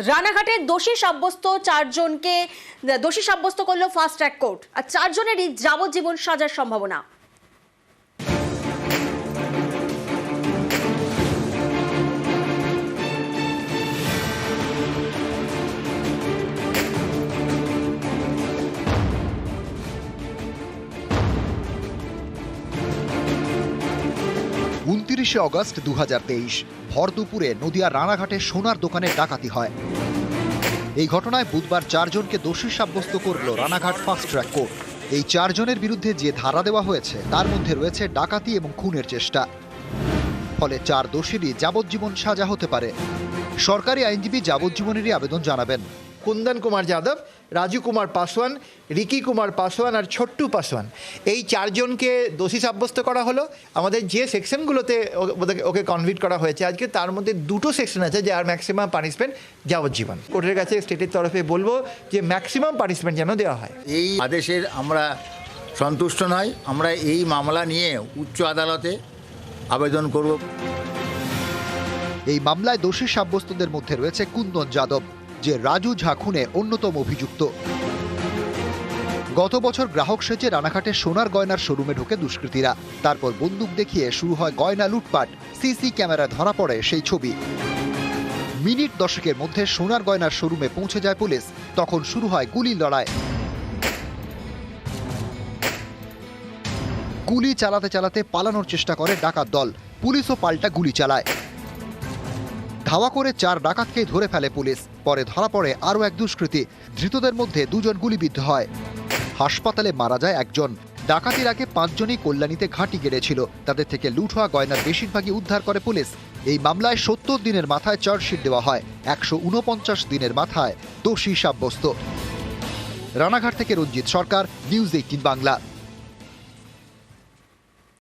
রানাঘাটে দোষী সাব্যস্ত চারজনকে দোষী সাব্যস্ত করলো ফাস্ট ট্র্যাক কোর্ট, আর চারজনেরই যাবজ্জীবন সাজার সম্ভাবনা। অগাস্ট 2023 ভর দুপুরে নদিয়া রানাঘাটে সোনার দোকানে ডাকাতি হয়। এই ঘটনায় বুধবার চারজনকে দোষী সাব্যস্ত করল রানাঘাট ফাস্ট ট্র্যাক কোর্ট। এই চারজনের বিরুদ্ধে যে ধারা দেওয়া হয়েছে তার মধ্যে রয়েছে ডাকাতি এবং খুনের চেষ্টা। ফলে চার দোষীরই যাবজ্জীবন সাজা হতে পারে। সরকারি আইনজীবী যাবজ্জীবনেরই আবেদন জানাবেন। কুন্দন কুমার যাদব, রাজু কুমার পাসওয়ান, রিকি কুমার পাসওয়ান আর ছোট্টু পাসওয়ান, এই চারজনকে দোষী সাব্যস্ত করা হলো। আমাদের যে সেকশনগুলোতে ওকে কনভিক্ট করা হয়েছে আজকে, তার মধ্যে দুটো সেকশন আছে যার ম্যাক্সিমাম পানিশমেন্ট যাবজ্জীবন। কোর্টের কাছে স্টেটের তরফে বলবো যে ম্যাক্সিমাম পানিশমেন্ট যেন দেওয়া হয়। এই আদেশের আমরা সন্তুষ্ট নই। আমরা এই মামলা নিয়ে উচ্চ আদালতে আবেদন করব। এই মামলায় দোষী সাব্যস্তদের মধ্যে রয়েছে কুন্দন যাদব, যে রাজু ঝা খুনে অন্যতম অভিযুক্ত। গত বছর গ্রাহক সেজে রানাঘাটে সোনার গয়নার শোরুমে ঢোকে দুষ্কৃতীরা। তারপর বন্দুক দেখিয়ে শুরু হয় গয়না লুটপাট। সিসি ক্যামেরায় ধরা পড়ে সেই ছবি। মিনিট দশেকের মধ্যে সোনার গয়নার শোরুমে পৌঁছে যায় পুলিশ। তখন শুরু হয় গুলির লড়াই। গুলি চালাতে চালাতে পালানোর চেষ্টা করে ডাকাত দল। পুলিশও পাল্টা গুলি চালায়। ধাওয়া করে চার ডাকাতকে ধরে ফেলে পুলিশ। পরে ধরা পড়ে আরও এক দুষ্কৃতী। ধৃতদের মধ্যে দুজন গুলিবিদ্ধ হয়। হাসপাতালে মারা যায় একজন। ডাকাতির আগে পাঁচজনই কল্যাণীতে ঘাঁটি গেড়েছিল। তাদের থেকে লুট হওয়া গয়নার বেশিরভাগই উদ্ধার করে পুলিশ। এই মামলায় ৭০ দিনের মাথায় চার্জশিট দেওয়া হয়। ১৪৯ দিনের মাথায় দোষী সাব্যস্ত। রানাঘাট থেকে রঞ্জিত সরকার, নিউজ 18 বাংলা।